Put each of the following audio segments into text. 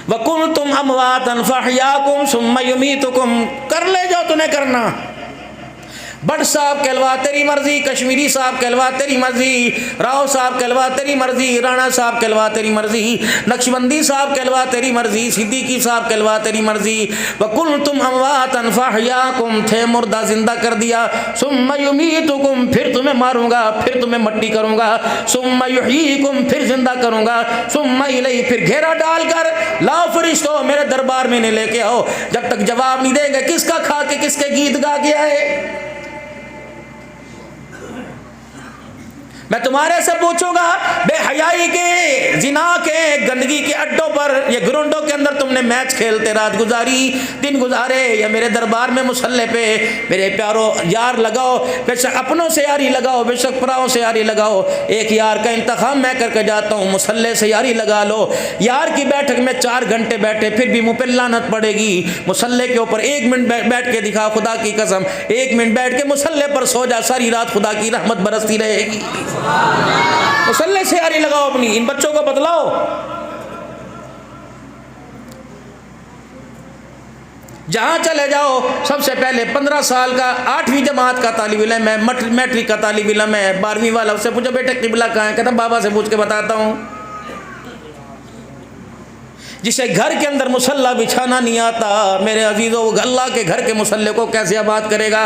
وَكُنْتُمْ أَمْوَاتًا فَأَحْيَاكُمْ ثُمَّ يُمِيتُكُمْ، کر لے جو تمہیں کرنا، بٹ صاحب کہلوا تیری مرضی، کشمیری صاحب کہلوا تیری مرضی، راؤ صاحب کہلوا تیری مرضی، رانا صاحب کہلوا تیری مرضی، نقشبندی صاحب کہلوا تیری مرضی، صدیقی صاحب کہلوا تیری مرضی۔ وَكُنْتُمْ أَمْوَاتًا فَأَحْيَاكُمْ، تھے مردہ زندہ کر دیا، ثُمَّ يُمِيتُكُمْ، پھر تمہیں ماروں گا، پھر تمہیں مٹی کروں گا، ثُمَّ يُحْيِيكُمْ، پھر زندہ کروں گا، ثُمَّ إِلَيْهِ، پھر گھیرا ڈال کر لاؤ فرشتوں میرے دربار میں نے لے کے آؤ۔ جب تک جواب نہیں دیں گے کس کا کھا کے کس کے گیت گا گیا ہے، میں تمہارے سے پوچھوں گا، بے حیائی کے، زنا کے، گندگی کے اڈوں پر یا گرونڈوں کے اندر تم نے میچ کھیلتے رات گزاری، دن گزارے، یا میرے دربار میں مصلے پہ میرے پیارو یار لگاؤ، بے شک اپنوں سے یاری لگاؤ، بے شک پراؤں سے یاری لگاؤ، ایک یار کا انتخاب میں کر کے جاتا ہوں، مصلے سے یاری لگا لو۔ یار کی بیٹھک میں 4 گھنٹے بیٹھے پھر بھی منہ پہ لعنت پڑے گی، مصلے کے اوپر 1 منٹ بیٹھ کے دکھا، خدا کی قسم 1 منٹ بیٹھ کے مصلے پر سو جا، ساری رات خدا کی رحمت برستی رہے گی۔ مصلے سے یاری لگاؤ اپنی، ان بچوں کو بتلاؤ۔ جہاں چلے جاؤ سب سے پہلے 15 سال کا 8ویں جماعت کا طالب علم ہے، میٹرک کا طالب علم ہے، 12ویں والا، اس سے پوچھو بیٹے قبلہ کہاں ہے، کہتا بابا سے پوچھ کے بتاتا ہوں۔ جسے گھر کے اندر مصلی بچھانا نہیں آتا میرے عزیزو، وہ اللہ کے گھر کے مصلی کو کیسے آباد کرے گا؟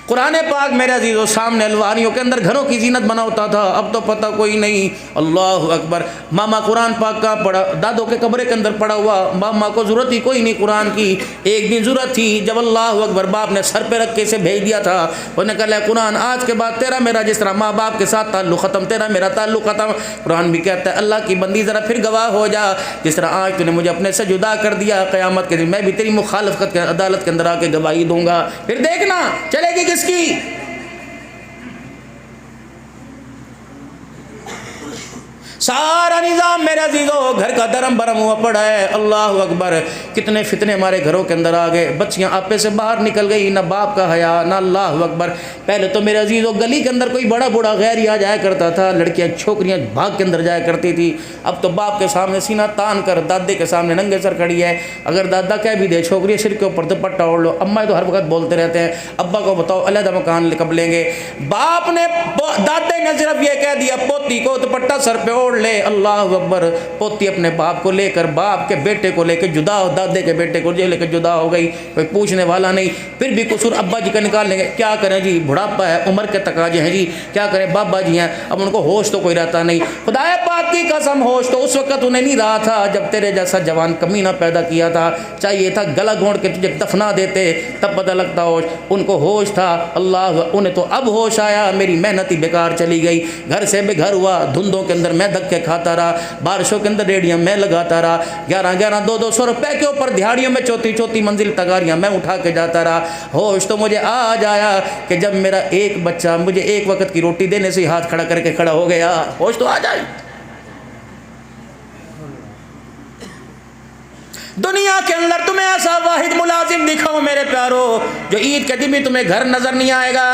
قرآن پاک میرے عزیزو سامنے الوانیوں کے اندر گھروں کی زینت بنا ہوتا تھا، اب تو پتہ کوئی نہیں۔ اللہ اکبر، ماما قرآن پاک کا پڑھا، دادوں کے قبرے کے اندر پڑا ہوا، ماما کو ضرورت ہی کوئی نہیں قرآن کی۔ ایک دن ضرورت تھی جب اللہ اکبر باپ نے سر پہ رکھ کے اسے بھیج دیا تھا، انہوں نے کہا قرآن آج کے بعد تیرا میرا جس طرح ماں باپ کے ساتھ تعلق ختم، تیرا میرا تعلق ختم۔ قرآن بھی کہتا ہے اللہ کی بندی ذرا پھر گواہ ہو جا، جس طرح آج تو نے مجھے اپنے سے جدا کر دیا، قیامت کے دن میں بھی تیری مخالفت کے عدالت کے اندر آ کے گواہی دوں گا، پھر دیکھنا چلے گی کس کی۔ سارا نظام میرے عزیزو گھر کا درم برم ہوا پڑا ہے۔ اللہ اکبر، کتنے فتنے ہمارے گھروں کے اندر آ گئے، بچیاں آپے سے باہر نکل گئی، نہ باپ کا حیا نہ۔ اللہ اکبر، پہلے تو میرے عزیزو گلی کے اندر کوئی بڑا بوڑھا غیری آ جایا کرتا تھا، لڑکیاں چھوکریاں بھاگ کے اندر جایا کرتی تھی، اب تو باپ کے سامنے سینہ تان کر دادے کے سامنے ننگے سر کھڑی ہے۔ اگر دادا کہہ بھی دے چھوکری سر کے اوپر دوپٹہ اوڑھ لو، اماں تو ہر وقت بولتے رہتے ہیں ابا کو بتاؤ علیحدہ مکان کب لیں گے۔ باپ نے دادے نے صرف یہ کہہ دیا پوتی کو دوپٹہ سر پہ اوڑھ لے۔ اللہ اکبر، پوتی اپنے باپ کو لے کر، باپ کے بیٹے کو لے کے جدا ہو، دادے کے بیٹے کو لے کے جدا ہو گئی، کوئی پوچھنے والا نہیں۔ پھر بھی قصور ابا جی کا نکال لیں گے، کیا کریں جی بڑھاپا ہے، عمر کے تقاضے ہیں جی، کیا کریں بابا جی ہیں، اب ان کو ہوش تو کوئی رہتا نہیں۔ خدا پاک کی قسم ہوش تو اس وقت انہیں نہیں رہا تھا جب تیرے جیسا جوان کمینہ پیدا کیا تھا، چاہیے تھا گلا گھونٹ کے تجھے دفنا دیتے تب پتہ لگتا ہوش، ان کو ہوش تھا۔ اللہ، انہیں تو اب ہوش آیا، میری محنت ہی بیکار چلی گئی، گھر سے بے گھر ہوا، دھندوں کے اندر میں دھکے کھاتا رہا، بارشوں کے اندر ریڑیاں میں لگاتا رہا، 1100-200 روپے کے اوپر دہاڑیوں میں چوتھی منزل تگاریاں میں اٹھا کے جاتا رہا۔ ہوش تو مجھے آج آیا کہ جب میرا ایک بچہ مجھے ایک وقت کی روٹی دینے سے ہاتھ کھڑا کر کے کھڑا ہو گیا، ہوش تو آ جائے۔ دنیا کے اندر تمہیں ایسا واحد ملازم دکھاؤ میرے پیارو جو عید کے دن بھی تمہیں گھر نظر نہیں آئے گا۔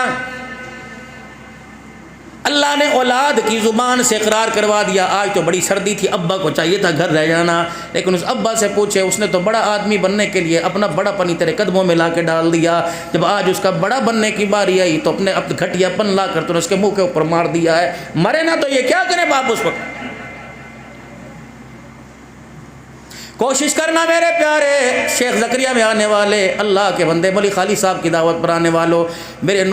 اللہ نے اولاد کی زبان سے اقرار کروا دیا۔ آج تو بڑی سردی تھی، ابا کو چاہیے تھا گھر رہ جانا، لیکن اس ابا سے پوچھے، اس نے تو بڑا آدمی بننے کے لیے اپنا بڑا پنی تیرے قدموں میں لا کے ڈال دیا، جب آج اس کا بڑا بننے کی باری آئی تو اپنے گھٹیا پن لا کر تو اس کے منہ کے اوپر مار دیا ہے۔ مرے نہ تو یہ کیا کرے باپ اس وقت۔ کوشش کرنا میرے پیارے شیخ زکریا میں آنے والے اللہ کے بندے مولی خالی صاحب کی دعوت پر آنے والوں، میرے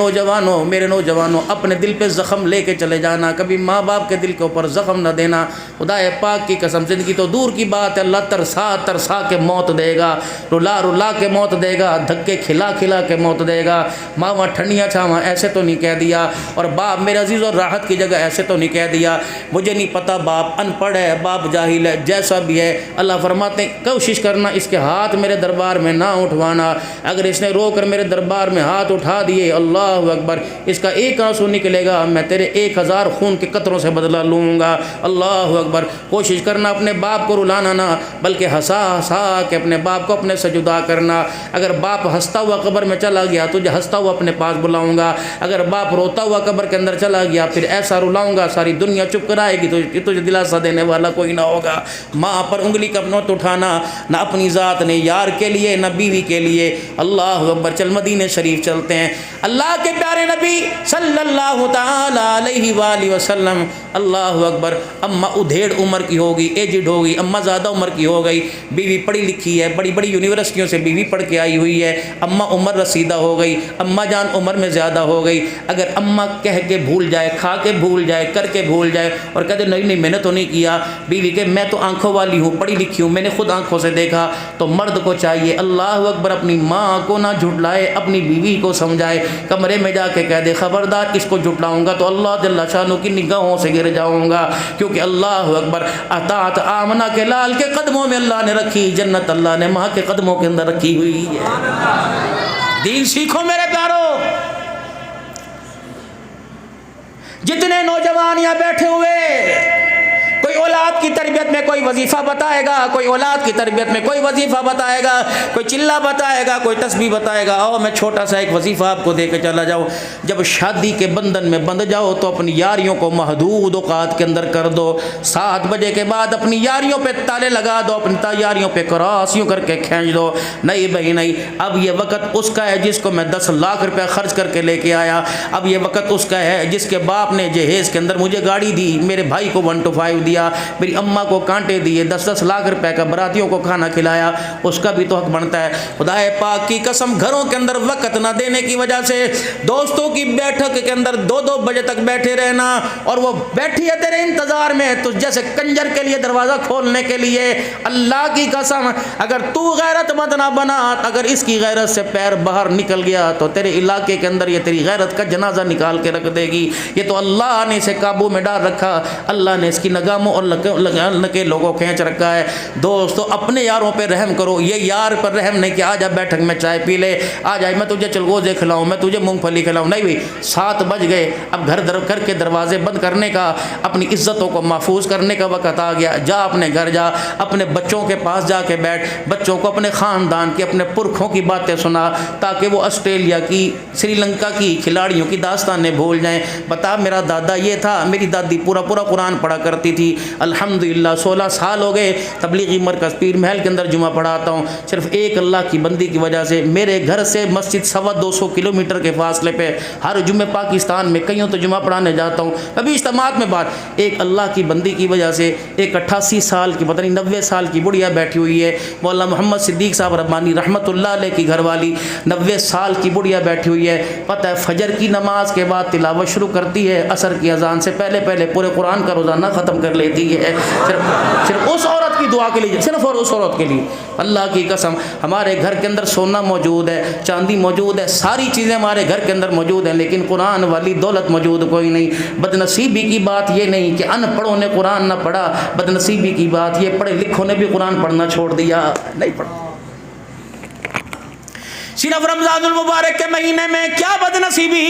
نوجوانوں اپنے دل پہ زخم لے کے چلے جانا، کبھی ماں باپ کے دل کے اوپر زخم نہ دینا۔ خدا پاک کی قسم، زندگی تو دور کی بات ہے، اللہ ترسا کے موت دے گا، رلا کے موت دے گا، دھکے کھلا کے موت دے گا۔ ماں ٹھنڈیاں چھاواں ایسے تو نہیں کہہ دیا، اور باپ میرے عزیز اور راحت کی جگہ ایسے تو نہیں کہہ دیا۔ مجھے نہیں پتا باپ ان پڑھ ہے، باپ جاہل ہے، جیسا بھی ہے، اللہ فرماتا فرماتے ہیں کوشش کرنا اس کے ہاتھ میرے دربار میں نہ اٹھوانا، اگر اس نے رو کر میرے دربار میں ہاتھ اٹھا دیے اللہ اکبر اس کا ایک آنسو نکلے گا میں تیرے 1000 خون کے قطروں سے بدلہ لوں گا، اللہ اکبر۔ کوشش کرنا اپنے باپ کو رلانا نہ بلکہ ہنسا ہنسا کہ اپنے باپ کو اپنے سے جدا کرنا۔ اگر باپ ہنستا ہوا قبر میں چلا گیا تجھے ہنستا ہوا اپنے پاس بلاؤں گا، اگر باپ روتا ہوا قبر کے اندر چلا گیا پھر ایسا رلاؤں گا ساری دنیا چپ کرائے گی تجھے دلاسا دینے والا کوئی نہ ہوگا۔ ماں پر انگلی کا نوت اٹھانا نہ اپنی ذات نے یار کے لیے نہ بیوی کے لیے، اللہ اکبر۔ چل مدینے شریف چلتے ہیں، اللہ کے پیارے نبی صلی اللہ تعالی علیہ وآلہ وسلم، اللہ اکبر۔ اماں ادھیڑ عمر کی ہوگی، ایجڈ ہوگی، اماں زیادہ عمر کی ہو گئی، بیوی پڑھی لکھی ہے، بڑی بڑی یونیورسٹیوں سے بیوی پڑھ کے آئی ہوئی ہے، اماں عمر رسیدہ ہو گئی، اماں جان عمر میں زیادہ ہو گئی۔ اگر اماں کہہ کے بھول جائے، کھا کے بھول جائے، کر کے بھول جائے اور کہتے نہیں میں نے تو نہیں کیا، بیوی کہ میں تو آنکھوں والی ہوں، پڑھی لکھی ہوں، میں نے خود آنکھوں سے دیکھا، تو مرد کو چاہیے اللہ اکبر اپنی ماں کو نہ جھٹلائے، اپنی بیوی کو سمجھائے، کمرے میں جا کے کہہ دے خبردار اس کو جھٹلاؤں گا تو اللہ جل شانہ کی نگاہوں سے گر جاؤں گا، کیونکہ اللہ اکبر اطاعت آمنہ کے لال کے قدموں میں اللہ نے رکھی، جنت اللہ نے ماں کے قدموں کے اندر رکھی ہوئی ہے۔ دین سیکھو میرے پیارو۔ جتنے نوجوان یہاں بیٹھے ہوئے کوئی اولاد کی تربیت میں کوئی وظیفہ بتائے گا، کوئی اولاد کی تربیت میں کوئی وظیفہ بتائے گا، کوئی چلہ بتائے گا، کوئی تسبیح بتائے گا، آؤ میں چھوٹا سا ایک وظیفہ آپ کو دے کے چلا جاؤ۔ جب شادی کے بندھن میں بندھ جاؤ تو اپنی یاریوں کو محدود اوقات کے اندر کر دو، 7 بجے کے بعد اپنی یاریوں پہ تالے لگا دو، اپنی یاریوں پہ کراس یوں کر کے کھینچ دو۔ نہیں بھائی نہیں، اب یہ وقت اس کا ہے جس کو میں 10 لاکھ روپے خرچ کر کے لے کے آیا، اب یہ وقت اس کا ہے جس کے باپ نے جہیز کے اندر مجھے گاڑی دی، میرے بھائی کو 125 دیا، میری اماں کو کانٹے دیے، 10 لاکھ روپے کا براتیوں کو کھانا کھلایا، اس کا بھی تو حق بنتا ہے۔ خدا پاک کی قسم گھروں کے اندر وقت نہ دینے کی وجہ سے دوستوں کی بیٹھک کے اندر 2 بجے تک بیٹھے رہنا، اور وہ بیٹھی ہے تیرے انتظار میں تو جیسے کنجر کے لیے دروازہ کھولنے کے لیے۔ اللہ کی قسم اگر تو غیرت مند نہ بنا، اگر اس کی غیرت سے پیر باہر نکل گیا تو تیرے علاقے کے اندر یہ تیری غیرت کا جنازہ نکال کے رکھ دے گی۔ یہ تو اللہ نے اسے قابو میں ڈال رکھا، اللہ نے اس کی نگاموں اور کے لوگوں کھینچ رکھا ہے۔ دوستو اپنے یاروں پہ رحم کرو، یہ یار پر رحم نہیں کہ آجا بیٹھک میں چائے پی لے، آجا میں تجھے چلگوزے کھلاؤں، میں تجھے مونگ پھلی کھلاؤں، نہیں بھئی 7 بج گئے، اب گھر کے دروازے بند کرنے کا، اپنی عزتوں کو محفوظ کرنے کا وقت آ گیا۔ جا اپنے گھر جا، اپنے بچوں کے پاس جا کے بیٹھ، بچوں کو اپنے خاندان کی اپنے پرکھوں کی باتیں سنا تاکہ وہ آسٹریلیا کی سری لنکا کی کھلاڑیوں کی داستانیں بھول جائیں۔ بتا میرا دادا یہ تھا، میری دادی پورا قرآن پڑھا کرتی تھی، الحمدللہ 16 سال ہو گئے تبلیغی مرکز پیر محل کے اندر جمعہ پڑھاتا ہوں، صرف ایک اللہ کی بندی کی وجہ سے۔ میرے گھر سے مسجد 250 کلومیٹر کے فاصلے پہ، ہر جمعے پاکستان میں کئیوں تو جمعہ پڑھانے جاتا ہوں، کبھی اجتماعات میں بات، ایک اللہ کی بندی کی وجہ سے ایک 88 سال کی پتہ نہیں 90 سال کی بڑھیا بیٹھی ہوئی ہے، مولانا محمد صدیق صاحب ربانی رحمۃ اللہ علیہ کی گھر والی 90 سال کی بڑھیا بیٹھی ہوئی ہے، پتہ ہے فجر کی نماز کے بعد تلاوت شروع کرتی ہے، عصر کی اذان سے پہلے پورے قرآن کا روزانہ ختم کر لیتی ہے، صرف اس عورت کی دعا کے لیے، صرف اور اس عورت کے لیے۔ اللہ کی قسم ہمارے گھر کے اندر سونا موجود ہے، چاندی موجود ہے، ساری چیزیں ہمارے گھر کے اندر موجود ہیں، لیکن قرآن والی دولت موجود کوئی نہیں۔ بدنصیبی کی بات یہ نہیں کہ ان پڑھوں نے قرآن نہ پڑھا، بدنصیبی کی بات یہ پڑھے لکھوں نے بھی قرآن پڑھنا چھوڑ دیا، نہیں پڑھا۔ صرف رمضان المبارک کے مہینے میں کیا بدنصیبی،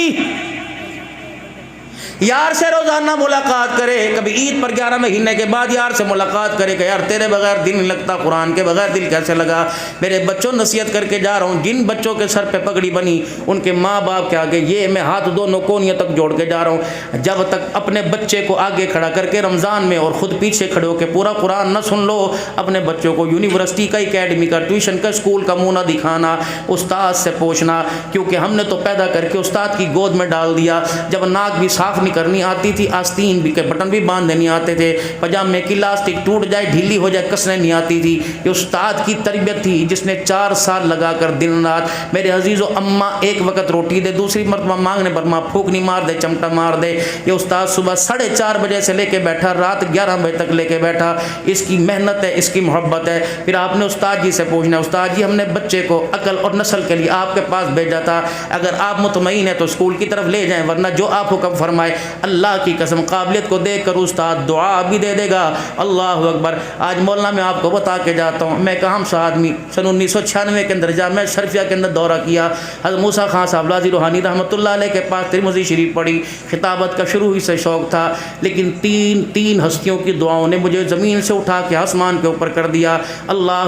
یار سے روزانہ ملاقات کرے، کبھی عید پر 11 مہینے کے بعد یار سے ملاقات کرے کہ یار تیرے بغیر دل نہیں لگتا، قرآن کے بغیر دل کیسے لگا۔ میرے بچوں نصیحت کر کے جا رہا ہوں، جن بچوں کے سر پہ پگڑی بنی ان کے ماں باپ کے آگے یہ میں ہاتھ دونوں کونیوں تک جوڑ کے جا رہا ہوں، جب تک اپنے بچے کو آگے کھڑا کر کے رمضان میں اور خود پیچھے کھڑے ہو کے پورا قرآن نہ سن لو، اپنے بچوں کو یونیورسٹی کا، اکیڈمی کا، ٹیوشن کا، اسکول کا منہ نہ دکھانا، استاد سے پوچھنا، کیونکہ ہم نے تو پیدا کر کے استاد کی گود میں ڈال دیا، جب ناک بھی صاف نہیں کرنی آتی تھی، آستین بھی کے بٹن بھی باندھنے نہیں آتے تھے، پجامے کی لاسٹک ٹوٹ جائے ڈھیلی ہو جائے کسنے نہیں آتی تھی، یہ استاد کی تربیت تھی جس نے 4 سال لگا کر دن رات۔ میرے عزیزو اماں ایک وقت روٹی دے، دوسری مرتبہ مانگنے پر ماں پھوک نہیں مار دے، چمٹا مار دے، یہ استاد صبح 4:30 بجے سے لے کے بیٹھا، رات 11 بجے تک لے کے بیٹھا، اس کی محنت ہے، اس کی محبت ہے۔ پھر آپ نے استاد جی سے پوچھنا، استاد جی ہم نے بچے کو عقل اور نسل کے لیے آپ کے پاس بھیجا تھا، اگر آپ مطمئن ہیں تو اسکول کی طرف لے جائیں، ورنہ جو آپ حکم فرمائے جائے. اللہ کی قسم قابلیت کو دیکھ کر استاد دعا بھی دے دے گا. اللہ اکبر. آج مولانا میں آپ کو بتا کے جاتا ہوں, میں کہاں سا آدمی سن 1996 کے اندر جامعہ شرفیہ کے اندر دورہ کیا. حضرت موسیٰ خان صاحب رازی روحانی رحمۃ اللہ علیہ کے پاس ترمذی شریف پڑھی. خطابت کا شروع ہی سے شوق تھا, لیکن تین ہستیوں کی دعاؤں نے مجھے زمین سے اٹھا کے آسمان کے اوپر کر دیا. اللہ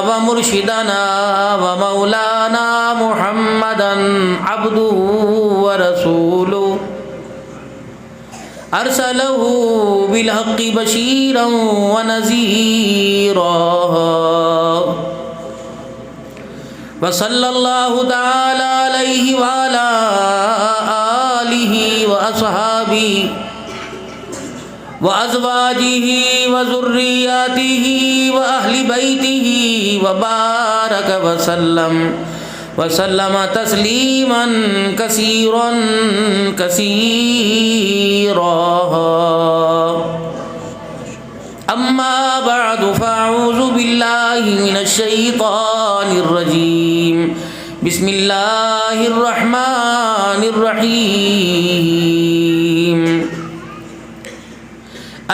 و مرشدنا و مولانا محمدًا عبدہ و رسولہ ارسلہ بالحق بشیرا و نذیرا وصلی اللہ تعالی علیہ وعلی آلہ واصحابہ وازواجہ وذریاتہ واہل بیتہ وبارک وسلم تسلیما کثیرا کثیرا. اما بعد فاعوذ باللہ من الشیطان الرجیم. بسم اللہ الرحمن الرحیم.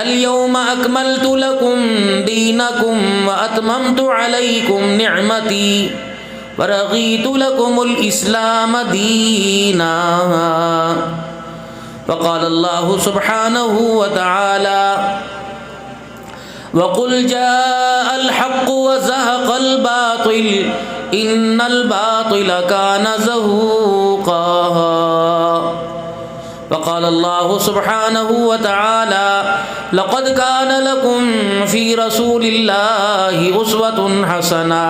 اليوم اکملت لکم دینکم واتممت علیکم نعمتی ورضیت لکم الاسلام دینا. وقال اللہ سبحانہ وتعالی وقل جاء الحق وزهق الباطل ان الباطل كان زهوقا. وقال الله سبحانه وتعالى لقد كان لكم في رسول الله أسوة حسنة.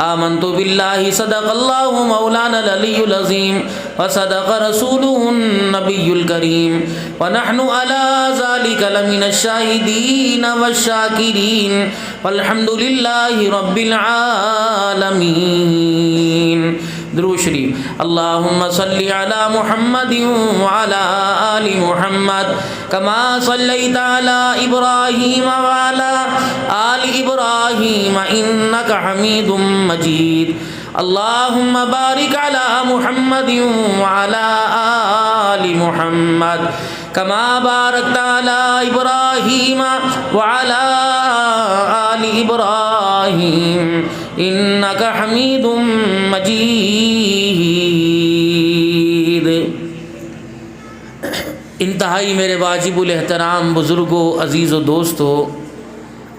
آمنت بالله صدق الله مولانا العلي العظيم وصدق رسوله النبي الكريم ونحن على ذلك لمن الشاهدين والشاكرين والحمد لله رب العالمين. درود شریف. اللهم صل على محمد وعلى آل محمد كما صليت على إبراهيم وعلى آل إبراهيم إنك حميد مجيد. اللهم بارك على محمد وعلى آل محمد كما باركت على إبراهيم وعلى آل إبراهيم إنك حميد مجيد. انتہائی میرے واجب الاحترام بزرگوں, عزیز و دوستو,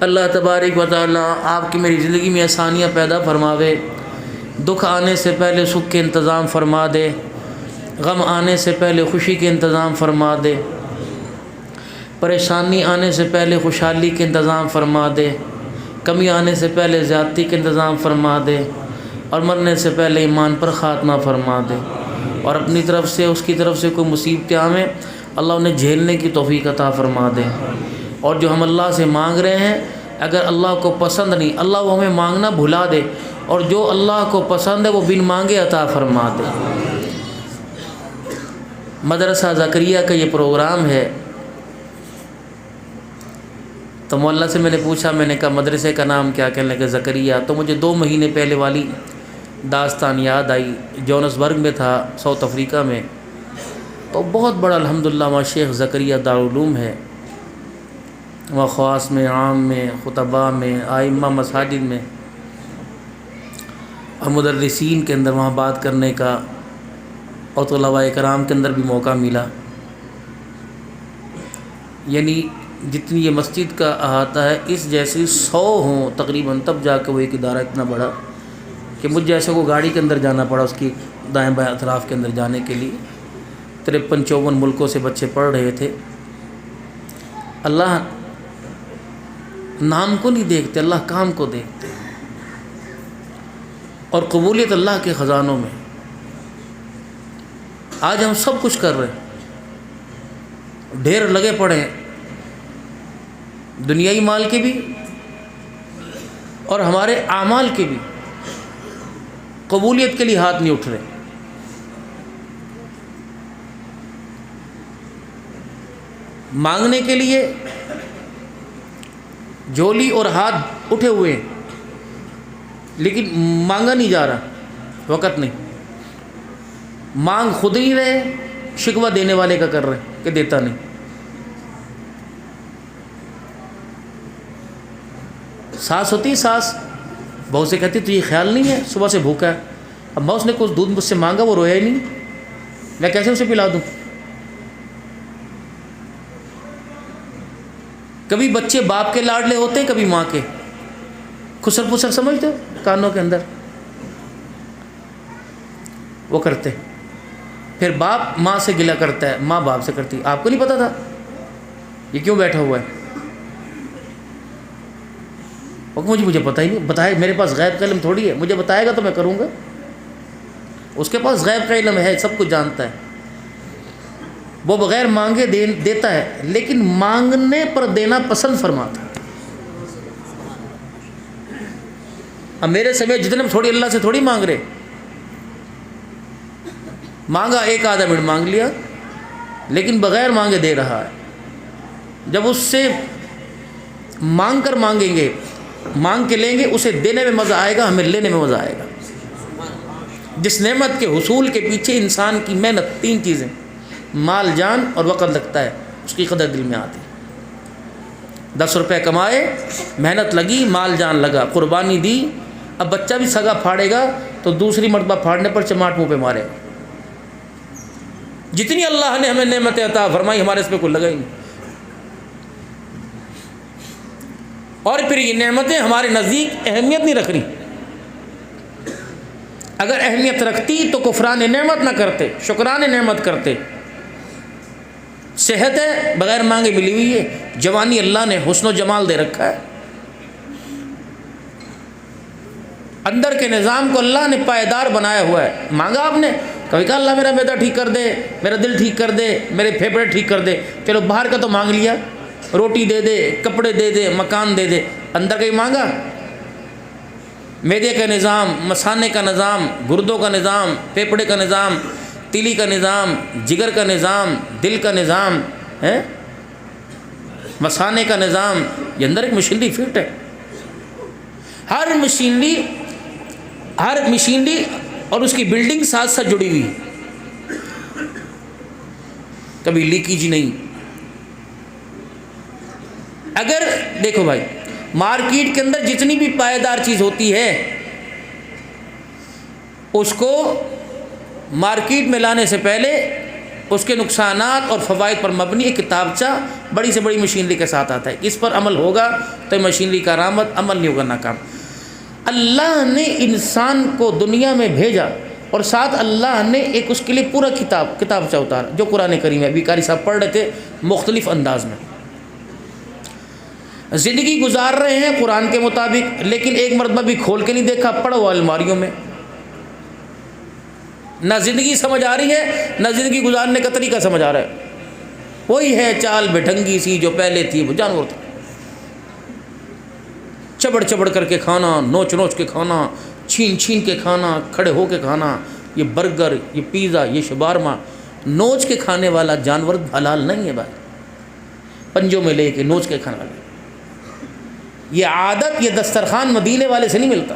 اللہ تبارک و تعالیٰ آپ کی میری زندگی میں آسانیاں پیدا فرماوے. دکھ آنے سے پہلے سکھ کے انتظام فرما دے, غم آنے سے پہلے خوشی کے انتظام فرما دے, پریشانی آنے سے پہلے خوشحالی کے انتظام فرما دے, کمی آنے سے پہلے زیادتی کے انتظام فرما دے, اور مرنے سے پہلے ایمان پر خاتمہ فرما دے. اور اپنی طرف سے اس کی طرف سے کوئی مصیبتیں آویں اللہ انہیں جھیلنے کی توفیق عطا فرما دے. اور جو ہم اللہ سے مانگ رہے ہیں اگر اللہ کو پسند نہیں اللہ وہ ہمیں مانگنا بھلا دے, اور جو اللہ کو پسند ہے وہ بن مانگے عطا فرما دے. مدرسہ زکریا کا یہ پروگرام ہے, تو مولانا سے میں نے پوچھا, میں نے کہا مدرسے کا نام کیا؟ کہنے لگے زکریا. تو مجھے 2 مہینے پہلے والی داستان یاد آئی. جونسبرگ میں تھا, ساؤتھ افریقہ میں, تو بہت بڑا الحمدللہ وہاں شیخ زکریا دارالعلوم ہے. وہاں خواص میں, عام میں, خطباء میں, ائمہ مساجد میں اور مدرسین کے اندر وہاں بات کرنے کا اور طلباء کرام کے اندر بھی موقع ملا. یعنی جتنی یہ مسجد کا احاطہ ہے اس جیسی 100 ہوں تقریباً, تب جا کے وہ ایک ادارہ اتنا بڑا کہ مجھ جیسے کو گاڑی کے اندر جانا پڑا اس کی دائیں بائیں اطراف کے اندر جانے کے لیے. 53-54 ملکوں سے بچے پڑھ رہے تھے. اللہ نام کو نہیں دیکھتے, اللہ کام کو دیکھتے, اور قبولیت اللہ کے خزانوں میں. آج ہم سب کچھ کر رہے ہیں, ڈھیر لگے پڑے ہیں, دنیائی مال کے بھی اور ہمارے اعمال کے بھی. قبولیت کے لیے ہاتھ نہیں اٹھ رہے. مانگنے کے لیے جھولی اور ہاتھ اٹھے ہوئے ہیں, لیکن مانگا نہیں جا رہا, وقت نہیں. مانگ خود نہیں رہے شکوہ دینے والے کا کر رہے ہیں کہ دیتا نہیں. ساس ہوتی ساس بہو سے کہتی تو یہ خیال نہیں ہے صبح سے بھوکا ہے, اب میں اس نے کچھ دودھ مجھ سے مانگا وہ رویا ہی نہیں, میں کیسے اسے پلا دوں. کبھی بچے باپ کے لاڈلے ہوتے ہیں, کبھی ماں کے. خسر پسر سمجھتے ہو کانوں کے اندر وہ کرتے. پھر باپ ماں سے گلہ کرتا ہے, ماں باپ سے کرتی. آپ کو نہیں پتا تھا یہ کیوں بیٹھا ہوا ہے؟ مجھے پتہ ہی نہیں. بتائے میرے پاس غیب کا علم تھوڑی ہے, مجھے بتائے گا تو میں کروں گا. اس کے پاس غیب کا علم ہے, سب کچھ جانتا ہے. وہ بغیر مانگے دیتا ہے, لیکن مانگنے پر دینا پسند فرماتا ہے. اب میرے سمیت جتنے تھوڑی اللہ سے تھوڑی مانگ رہے, مانگا ایک آدھا منٹ مانگ لیا, لیکن بغیر مانگے دے رہا ہے. جب اس سے مانگ کر مانگیں گے, مانگ کے لیں گے, اسے دینے میں مزہ آئے گا, ہمیں لینے میں مزہ آئے گا. جس نعمت کے حصول کے پیچھے انسان کی محنت, 3 چیزیں مال جان اور وقت لگتا ہے, اس کی قدر دل میں آتی. 10 روپے کمائے, محنت لگی, مال جان لگا, قربانی دی. اب بچہ بھی سگا پھاڑے گا تو دوسری مرتبہ پھاڑنے پر چماٹ منہ پہ مارے گا. جتنی اللہ نے ہمیں نعمتیں عطا فرمائی, ہمارے اس پہ کوئی لگا ہی نہیں. اور پھر یہ نعمتیں ہمارے نزدیک اہمیت نہیں رکھ رہی. اگر اہمیت رکھتی تو کفران نعمت نہ کرتے, شکران نعمت کرتے. صحت ہے بغیر مانگے ملی ہوئی ہے, جوانی اللہ نے حسن و جمال دے رکھا ہے, اندر کے نظام کو اللہ نے پائیدار بنایا ہوا ہے. مانگا آپ نے, کبھی کہا اللہ میرا معدہ ٹھیک کر دے, میرا دل ٹھیک کر دے, میرے پھیپھڑے ٹھیک کر دے. چلو باہر کا تو مانگ لیا, روٹی دے دے, کپڑے دے دے, مکان دے دے. اندر کا ہی مانگا. معدے کا نظام, مثانے کا نظام, گردوں کا نظام, پھیپھڑے کا نظام, تیلی کا نظام, جگر کا نظام, دل کا نظام ہے, مثانے کا نظام. یہ اندر ایک مشینری فٹ ہے. ہر مشینری اور اس کی بلڈنگ ساتھ ساتھ جڑی ہوئی ہے, کبھی لیکیج نہیں. اگر دیکھو بھائی, مارکیٹ کے اندر جتنی بھی پائیدار چیز ہوتی ہے, اس کو مارکیٹ میں لانے سے پہلے اس کے نقصانات اور فوائد پر مبنی ایک کتابچہ بڑی سے بڑی مشینری کے ساتھ آتا ہے. اس پر عمل ہوگا تو مشینری کا رحمت, عمل نہیں ہوگا ناکام. اللہ نے انسان کو دنیا میں بھیجا اور ساتھ اللہ نے ایک اس کے لیے پورا کتابچہ اتارا, جو قرآن کریم ہے. ابھی قاری صاحب پڑھ رہے تھے مختلف انداز میں. زندگی گزار رہے ہیں قرآن کے مطابق, لیکن ایک مرتبہ بھی کھول کے نہیں دیکھا, پڑا ہوا الماریوں میں. نہ زندگی سمجھ آ رہی ہے, نہ زندگی گزارنے کا طریقہ سمجھ آ رہا ہے. وہی ہے چال بھٹنگی سی جو پہلے تھی, وہ جانور تھا. چبڑ چبڑ کر کے کھانا, نوچ نوچ کے کھانا, چھین چھین کے کھانا, کھڑے ہو کے کھانا. یہ برگر, یہ پیزا, یہ شبارما, نوچ کے کھانے والا جانور حلال نہیں ہے بھائی. پنجوں میں لے کے نوچ کے کھانا والا, یہ عادت, یہ دسترخوان مدینے والے سے نہیں ملتا.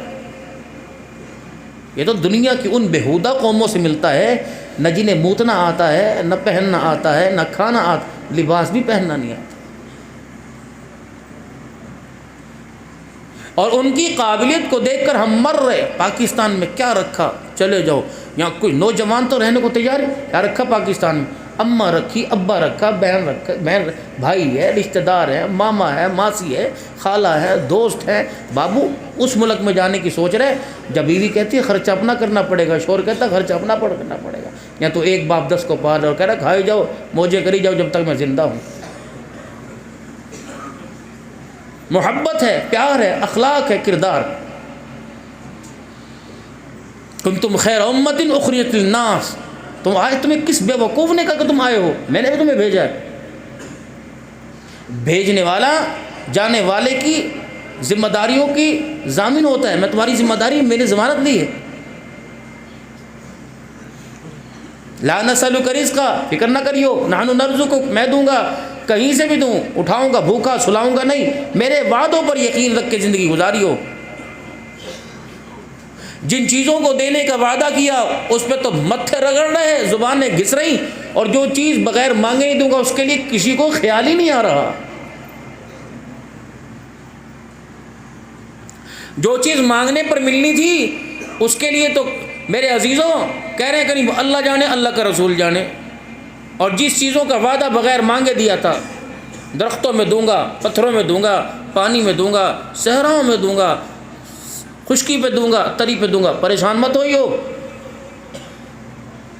یہ تو دنیا کی ان بےہودہ قوموں سے ملتا ہے, نہ جنہیں موتنا آتا ہے, نہ پہننا آتا ہے, نہ کھانا آتا, لباس بھی پہننا نہیں آتا. اور ان کی قابلیت کو دیکھ کر ہم مر رہے. پاکستان میں کیا رکھا, چلے جاؤ, یہاں کوئی نوجوان تو رہنے کو تیار ہے. کیا رکھا پاکستان میں؟ اماں رکھی, ابا رکھا, بہن, بھائی ہے, رشتہ دار ہے, ماما ہے, ماسی ہے, خالہ ہے, دوست ہے. بابو اس ملک میں جانے کی سوچ رہے, جب بیوی کہتی ہے خرچہ اپنا کرنا پڑے گا, شور کہتا ہے خرچہ اپنا کرنا پڑے گا. یا تو ایک باپ 10 کو پال اور کہہ رہا کھائی جاؤ, موجے کری جاؤ جب تک میں زندہ ہوں. محبت ہے, پیار ہے, اخلاق ہے, کردار. کنتم خیر امۃ اخرجت للناس, تم آئے, تمہیں کس بے وقوف نے کہا کہ تم آئے ہو؟ میں نے بھی تمہیں بھیجا ہے. بھیجنے والا جانے والے کی ذمہ داریوں کی ضامن ہوتا ہے. میں تمہاری ذمہ داری, میں نے ضمانت لی ہے. لا نسألک رزقا, فکر نہ کریو, نحن نرزقک, میں دوں گا, کہیں سے بھی دوں, اٹھاؤں گا, بھوکا سلاؤں گا نہیں. میرے وعدوں پر یقین رکھ کے زندگی گزاری ہو. جن چیزوں کو دینے کا وعدہ کیا اس پہ تو متھے رگڑ رہے، زبانیں گھس رہی، اور جو چیز بغیر مانگے ہی دوں گا اس کے لیے کسی کو خیال ہی نہیں آ رہا۔ جو چیز مانگنے پر ملنی تھی اس کے لیے تو میرے عزیزوں کہہ رہے ہیں کہ اللہ جانے، اللہ کا رسول جانے۔ اور جس چیزوں کا وعدہ بغیر مانگے دیا تھا، درختوں میں دوں گا، پتھروں میں دوں گا، پانی میں دوں گا، صحراؤں میں دوں گا، خشکی پہ دوں گا، تری پہ دوں گا، پریشان مت ہوئیو۔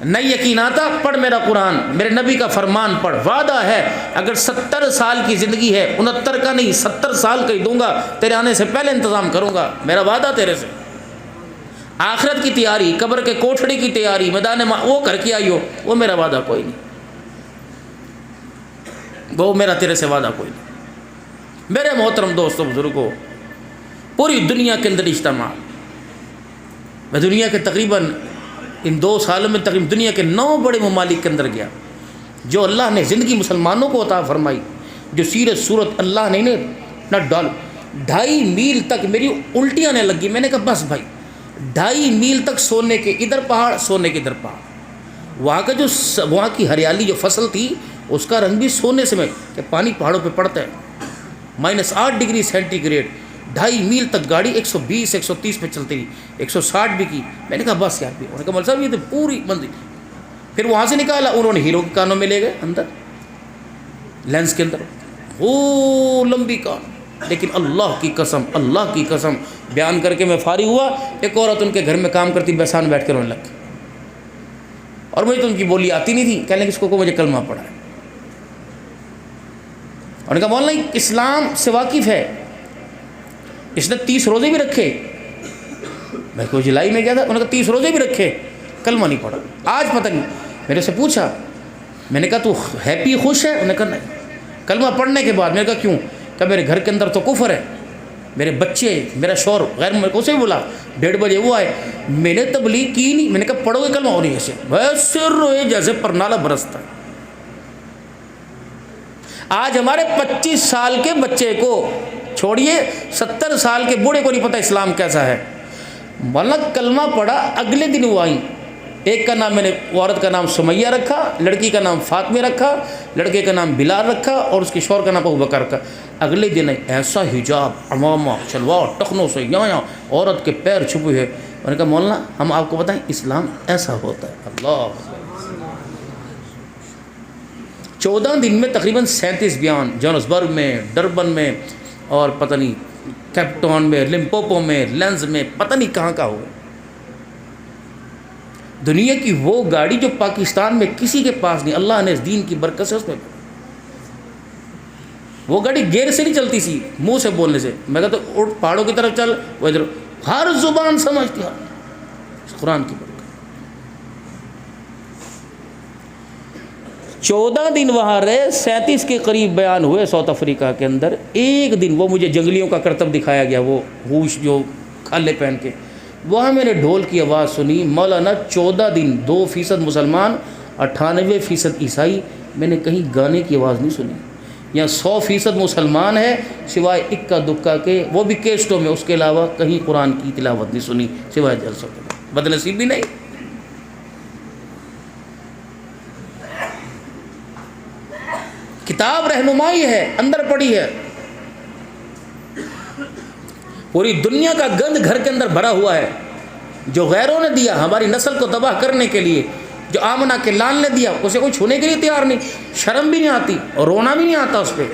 نہیں یقین آتا، پڑھ میرا قرآن، میرے نبی کا فرمان پڑھ، وعدہ ہے اگر 70 سال کی زندگی ہے، 69 کا نہیں 70 سال کا ہی دوں گا، تیرے آنے سے پہلے انتظام کروں گا، میرا وعدہ تیرے سے۔ آخرت کی تیاری، قبر کے کوٹھڑی کی تیاری، میدان وہ کر کے آئی ہو، وہ میرا وعدہ کوئی نہیں، وہ میرا تیرے سے وعدہ کوئی نہیں۔ میرے محترم دوستوں بزرگوں، پوری دنیا کے اندر اجتماع، میں دنیا کے تقریباً ان 2 سالوں میں تقریباً دنیا کے 9 بڑے ممالک کے اندر گیا، جو اللہ نے زندگی مسلمانوں کو عطا فرمائی، جو سیرت صورت اللہ نے انہیں نہ ڈال، 2.5 میل تک میری الٹیاں نے لگی، میں نے کہا بس بھائی 2.5 میل تک سونے کے ادھر پہاڑ، سونے کے ادھر پہاڑ، وہاں کا جو وہاں کی ہریالی جو فصل تھی اس کا رنگ بھی سونے سے، میں کہ پانی پہاڑوں پہ پڑتا ہے، -8 ڈگری سینٹی گریڈ، 2.5 میل تک گاڑی 120 130 پہ چلتی رہی، 160 بھی کی، میں نے کہا بس یار بھی، انہوں نے کہا مول صاحب یہ تو پوری منزل، پھر وہاں سے نکالا، انہوں نے ہیرو کے کانوں میں لے گئے اندر لینس کے اندر، وہ لمبی کان، لیکن اللہ کی قسم بیان کر کے میں فارغ ہوا، ایک عورت ان کے گھر میں کام کرتی، بیسان بیٹھ کے رونے لگ، اور مجھے تو ان کی بولی آتی نہیں تھی، کہنے لگے اس کو مجھے کلمہ پڑھا ہے، انہوں نے کہا مولانا اسلام سے واقف ہے، اس نے 30 روزے بھی رکھے، میں کو جولائی میں گیا تھا، انہوں نے کہا 30 روزے بھی رکھے، کلمہ نہیں پڑھا، آج پتہ نہیں، میرے سے پوچھا، میں نے کہا تو ہیپی خوش ہے؟ انہوں نے کہا نہیں، کلمہ پڑھنے کے بعد، میں نے کہا کیوں؟ کہ میرے گھر کے اندر تو کفر ہے، میرے بچے، میرا شوہر غیر، میرے کو اسے بھی بولا 1:30 بجے وہ آئے، میں نے تبلیغ کی نہیں، میں نے کہا پڑھو گے کلمہ، اور ایسے ویسے روئے جیسے پرنالہ برستا ہے۔ آج ہمارے 25 سال کے بچے کو چھوڑیے، 70 سال کے بوڑھے کو نہیں پتہ اسلام کیسا ہے، مولانا کلمہ پڑھا، اگلے دن وہ آئیں، ایک کا نام میں نے عورت کا نام سمیہ رکھا، لڑکی کا نام فاطمہ رکھا، لڑکے کا نام بلال رکھا، اور اس کے شوہر کا نام ابوبکر رکھا۔ اگلے دن ایسا حجاب، عمامہ، شلوار، ٹخنوں سے یہاں عورت کے پیر چھپے ہوئے، انہوں نے کہا مولانا ہم آپ کو بتائیں اسلام ایسا ہوتا ہے۔ اللہ 14 دن میں تقریباً 37 بیان، جونسبرگ میں، ڈربن میں، اور پتہ نہیں کیپ ٹاؤن میں، لمپوپو میں، لینز میں، پتہ نہیں کہاں کہاں ہوئے۔ دنیا کی وہ گاڑی جو پاکستان میں کسی کے پاس نہیں، اللہ نے اس دین کی برکت سے اس میں، وہ گاڑی گیئر سے نہیں چلتی سی، منہ سے بولنے سے، میں کہتا اٹھ پہاڑوں کی طرف چل، وہ ادھر ہر زبان سمجھتی ہے قرآن کی برکت۔ 14 دن وہاں رہے، 37 کے قریب بیان ہوئے ساؤتھ افریقہ کے اندر۔ ایک دن وہ مجھے جنگلیوں کا کرتب دکھایا گیا، وہ ہوش جو کھالے پہن کے، وہاں میں نے ڈھول کی آواز سنی، مولانا 14 دن 2% مسلمان، 98% عیسائی، میں نے کہیں گانے کی آواز نہیں سنی۔ یا 100% مسلمان ہے سوائے اکا دکا کے، وہ بھی کیسٹوں میں، اس کے علاوہ کہیں قرآن کی تلاوت نہیں سنی سوائے جلسوں کے، بدنصیب بھی نہیں۔ کتاب رہنمائی ہے، اندر پڑی ہے، پوری دنیا کا گند گھر کے اندر بھرا ہوا ہے، جو غیروں نے دیا ہماری نسل کو تباہ کرنے کے لیے، جو آمنہ کے لال نے دیا اسے کوئی چھونے کے لیے تیار نہیں، شرم بھی نہیں آتی اور رونا بھی نہیں آتا اس پہ۔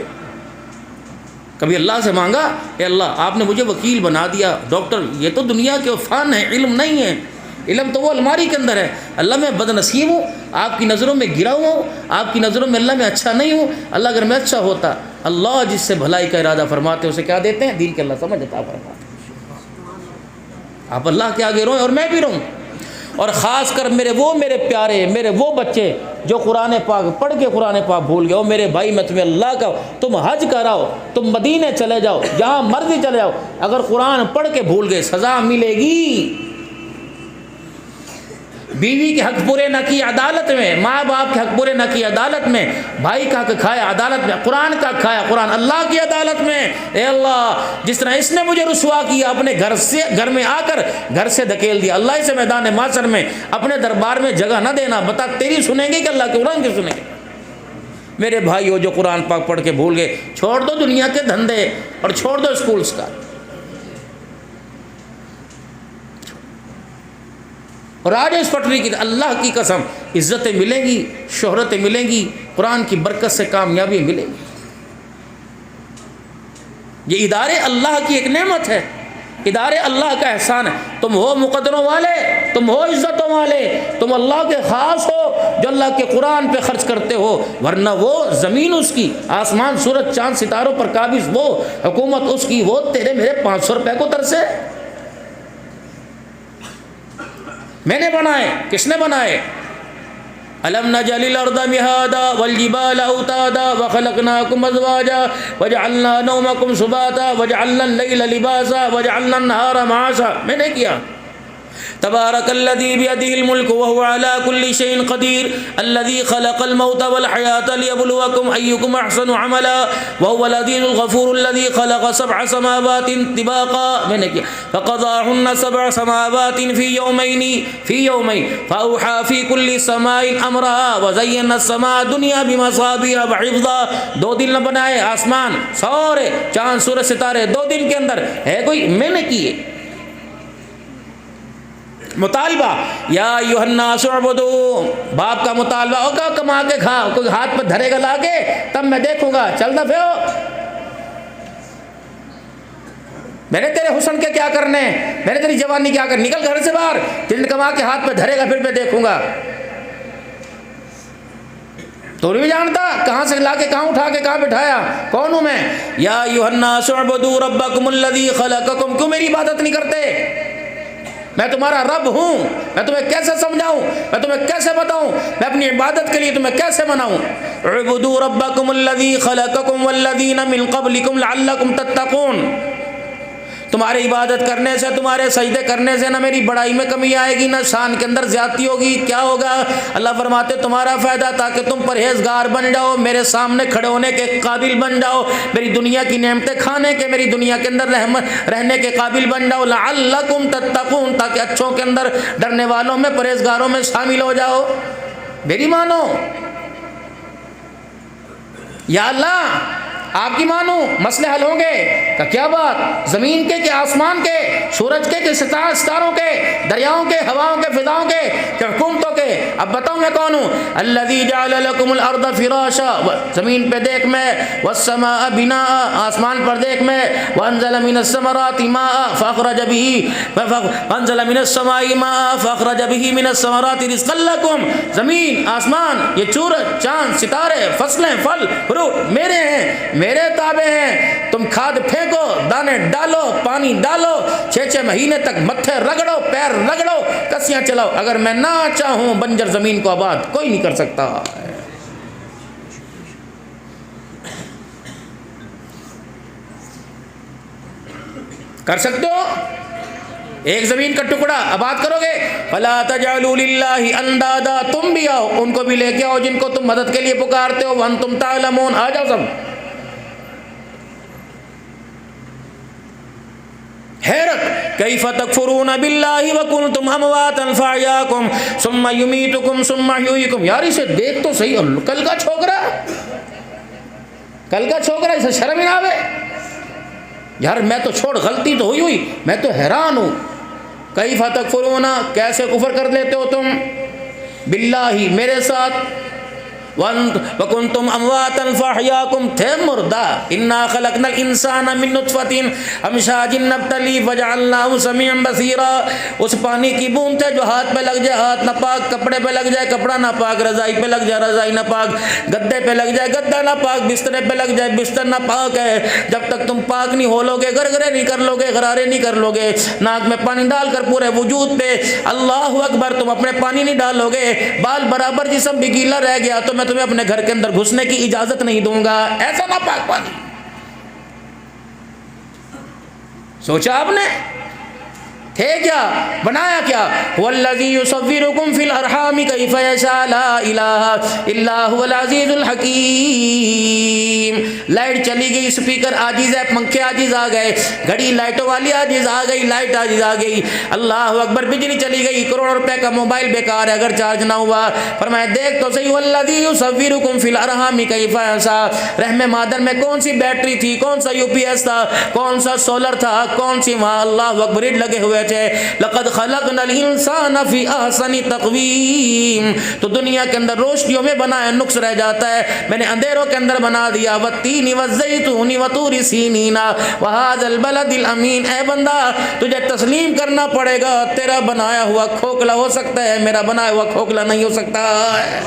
کبھی اللہ سے مانگا، اے اللہ آپ نے مجھے وکیل بنا دیا، ڈاکٹر، یہ تو دنیا کے فن ہے، علم نہیں ہے، علم تو وہ الماری کے اندر ہے، اللہ میں بد نصیب ہوں، آپ کی نظروں میں گرا ہوا ہوں، آپ کی نظروں میں اللہ میں اچھا نہیں ہوں۔ اللہ اگر میں اچھا ہوتا، اللہ جس سے بھلائی کا ارادہ فرماتے اسے کیا دیتے ہیں؟ دین کے اللہ سمجھ عطا فرماتے۔ آپ اللہ کے آگے روئیں اور میں بھی رہوں، اور خاص کر میرے پیارے، میرے وہ بچے جو قرآن پاک پڑھ کے قرآن پاک بھول گئے، میرے بھائی میں تمہیں اللہ کا، تم حج کراؤ، تم مدینے چلے جاؤ، جہاں مرضی چلے جاؤ، اگر قرآن پڑھ کے بھول گئے سزا ملے گی۔ بیوی کے حق پورے نہ کیے عدالت میں، ماں باپ کے حق پورے نہ کیے عدالت میں، بھائی کا حق کھایا عدالت میں، قرآن کا حق کھایا قرآن اللہ کی عدالت میں۔ اے اللہ جس طرح اس نے مجھے رسوا کیا، اپنے گھر میں آ کر گھر سے دھکیل دیا، اللہ اسے میدان معاشر میں اپنے دربار میں جگہ نہ دینا، بتا تیری سنیں گے کہ اللہ کے قرآن کی سنیں گے؟ میرے بھائیو جو قرآن پاک پڑھ کے بھول گئے، چھوڑ دو دنیا کے دھندے اور چھوڑ دو اسکولز کا، اور آج اس پٹری کی اللہ کی قسم عزتیں ملیں گی، شہرتیں ملیں گی، قرآن کی برکت سے کامیابی ملے گی۔ یہ ادارے اللہ کی ایک نعمت ہے، ادارے اللہ کا احسان ہے۔ تم ہو مقدروں والے، تم ہو عزتوں والے، تم اللہ کے خاص ہو جو اللہ کے قرآن پہ خرچ کرتے ہو، ورنہ وہ زمین اس کی، آسمان سورج چاند ستاروں پر قابض وہ، حکومت اس کی، وہ تیرے میرے 500 روپے کو ترسے۔ میں نے بنائے، کس نے بنائے؟ أَلَمْ نَجْعَلِ الْأَرْضَ مِهَادًا وَالْجِبَالَ أَوْتَادًا وَخَلَقْنَاكُمْ أَزْوَاجًا وَجَعَلْنَا نَوْمَكُمْ سُبَاتًا وَجَعَلْنَا اللَّيْلَ لِبَاسًا وَجَعَلْنَا النَّهَارَ مَعَاشًا۔ میں نے کیا۔ تبارک الذی بیدہ الملک وہو علی کل شیء قدیر الذی خلق الموت والحیاۃ لیبلوکم ایکم احسن عملا وہو العزیز الغفور الذی خلق 7 سماوات طباقا۔ میں نے کیا فقضاہن 7 سماوات فی یومین فاوحى فی کل سماء امرها وزینا السماء الدنیا بمصابیح وحفظا۔ 2 دن نہ بنائے آسمان سورے چاند سورج ستارے 2 دن کے اندر، ہے کوئی؟ میں نے کیے۔ مطالبہ یا ایھا الناس اعبدوا، باپ کا مطالبہ ہوگا کما کے کھا، کوئی ہاتھ پہ دھرے گا لا کے تب میں دیکھوں گا، چل دفعہ ہو، میں نے تیرے حسن کے کیا کرنے، میں نے تیری جوانی کیا کرنے، نکل گھر سے باہر، جن کما کے ہاتھ پہ دھرے گا پھر میں دیکھوں گا۔ تو نہیں جانتا کہاں سے لا کے کہاں اٹھا کے کہاں بٹھایا، کون ہوں میں؟ یا ایھا الناس اعبدوا ربکم الذی خلقکم، کیوں میری عبادت نہیں کرتے؟ میں تمہارا رب ہوں، میں تمہیں کیسے سمجھاؤں، میں تمہیں کیسے بتاؤں، میں اپنی عبادت کے لیے تمہیں کیسے مناؤں؟ اعبدوا ربکم الذی خلقکم والذین من قبلکم لعلکم تتقون۔ تمہاری عبادت کرنے سے، تمہارے سجدے کرنے سے نہ میری بڑائی میں کمی آئے گی، نہ شان کے اندر زیادتی ہوگی، کیا ہوگا؟ اللہ فرماتے تمہارا فائدہ تاکہ تم پرہیزگار بن جاؤ، میرے سامنے کھڑے ہونے کے قابل بن جاؤ، میری دنیا کی نعمتیں کھانے کے، میری دنیا کے اندر رہنے کے قابل بن جاؤ، لعلکم تتقون، تاکہ اچھوں کے اندر، ڈرنے والوں میں، پرہیزگاروں میں شامل ہو جاؤ۔ میری مانو یا اللہ، آپ کی مانو، مسئلے حل ہوں گے۔ کہ کیا بات؟ زمین کے کہ آسمان کے، سورج کے کہ ستاروں کے، دریاؤں کے، ہواؤں کے، فضاؤں کے، کہ حکومتوں کے؟ اب بتاؤں میں کون ہوں؟ الذی جعل لکم الارض فراشا، زمین پہ دیکھ میں، والسماء بناء، آسمان پر دیکھ میں، وانزل من الثمرات ماء فاخرج به، وانزل من السماء ماء فاخرج به من الثمرات رزقا لکم۔ زمین، آسمان، یہ سورج، چاند، ستارے، فصلیں، پھل، فروٹ میرے ہیں، میرے تابع ہیں۔ تم کھاد پھینکو، دانے ڈالو، پانی ڈالو، 6 مہینے تک متھے رگڑو، پیر رگڑو، کسیاں چلاؤ، اگر میں نہ چاہوں بنجر زمین کو آباد کوئی نہیں کر سکتا۔ کر سکتے ہو؟ ایک زمین کا ٹکڑا آباد کرو گے؟ فلا تجعلوا للہ اندادا، تم بھی آؤ، ان کو بھی لے کے آؤ جن کو تم مدد کے لیے پکارتے ہو، وانتم تعلمون، آ جاؤ سب۔ حیرت، کیف تکفرون باللہ وکنتم امواتا فاحیاکم ثم یمیتکم ثم یحییکم۔ یار اسے دیکھ تو صحیح، کل کا چھوکرا، کل کا چھوکرا، اسے شرم ہی نہ آوے۔ یار میں تو چھوڑ، غلطی تو ہوئی، میں تو حیران ہوں۔ کیف تکفرون، کیسے کفر کر لیتے ہو تم، باللہ، میرے ساتھ، وَكُنْتُمْ أَمْوَاتًا فَأَحْيَاكُمْ، تھے مردہ، إِنَّا خَلَقْنَا الْإِنسَانَ مِن نُطْفَةٍ أَمْشَاجٍ نَبْتَلِيهِ فَجَعَلْنَاهُ سَمِيعًا بَصِيرًا۔ اس پانی کی بوند تھے جو ہاتھ پہ لگ جائے ہاتھ ناپاک، کپڑے پہ لگ جائے کپڑا ناپاک، رضائی پہ لگ جائے رضائی ناپاک، گدے پہ لگ جائے گدا ناپاک، بسترے پہ لگ جائے بستر ناپاک ہے۔ جب تک تم پاک نہیں ہو لو گے، گرگرے نہیں کر لو گے، غرارے نہیں کر لو گے، ناک میں پانی ڈال کر پورے وجود پہ اللہ اکبر، تم اپنے پانی نہیں ڈالو گے، بال برابر جسم بھی گیلا رہ گیا تو میں تمہیں اپنے گھر کے اندر گھسنے کی اجازت نہیں دوں گا، ایسا ناپاک پانی۔ سوچا آپ نے؟ تھے کیا، بنایا کیا؟ والذی یصورکم فی الارحام کیف یشاء لا الہ الا هو العزیز الحکیم۔ لائٹ چلی گئی، اسپیکر عاجز ہے، پنکھے عاجز آ گئے، گھڑی لائٹوں والی عاجز آ گئی، لائٹ عاجز آ گئی، اللہ اکبر، بجلی چلی گئی، کروڑوں روپے کا موبائل بیکار ہے اگر چارج نہ ہوا۔ فرمایا دیکھ تو صحیح، والذی یصورکم فی الارحام کیف یشاء، رحم مادر میں کون سی بیٹری تھی، کون سا یو پی ایس تھا، کون سا سولر تھا، کون سی وہاں اللہ اکبر لگے ہوئے تھے۔ لقد خلقنا الانسان فی احسن تقویم، تو دنیا کے اندر روشنیوں میں بنایا نقص رہ جاتا ہے، میں نے اندھیروں کے اندر بنا دیا۔ والتین والزیتون وطور سینین وہذا البلد الامین، اے بندہ تجھے تسلیم کرنا پڑے گا، تیرا بنایا ہوا کھوکھلا ہو سکتا ہے، میرا بنایا ہوا کھوکھلا نہیں ہو سکتا ہے۔